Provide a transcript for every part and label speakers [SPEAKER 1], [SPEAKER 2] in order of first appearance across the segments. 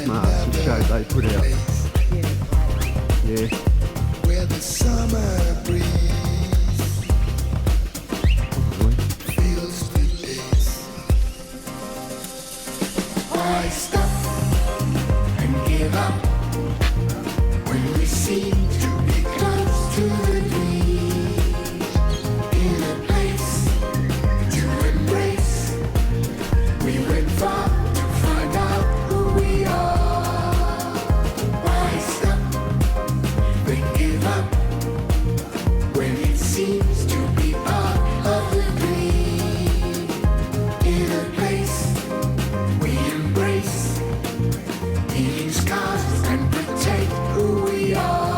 [SPEAKER 1] mask and show they put out. Yeah.
[SPEAKER 2] Where the summer breeze feels the days. Why stop and give up when we seem to be close to the dream? In a place to embrace, we went far to find out who we are. Why stop and give up when it seems to be part of the dream? In a place we embrace, healing scars and protect who we are.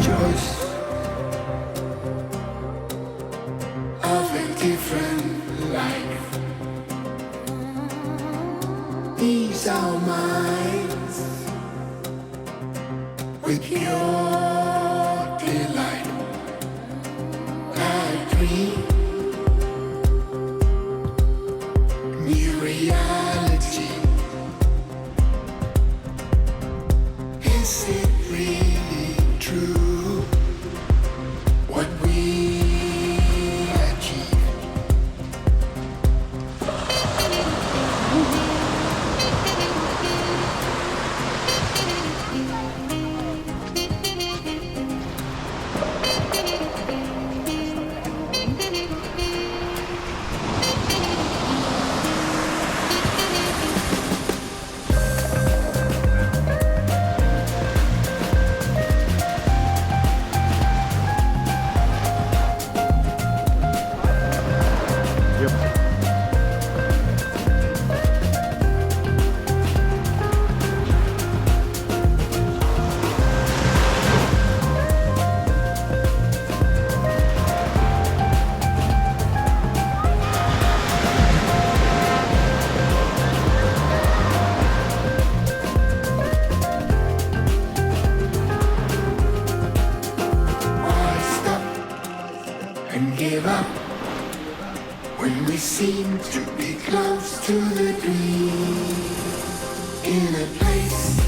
[SPEAKER 2] Choice of a different life. These are minds with pure delight. I dream new reality. Is it really true what we achieve? Why stop and give up when we seem to be close to the dream? In a place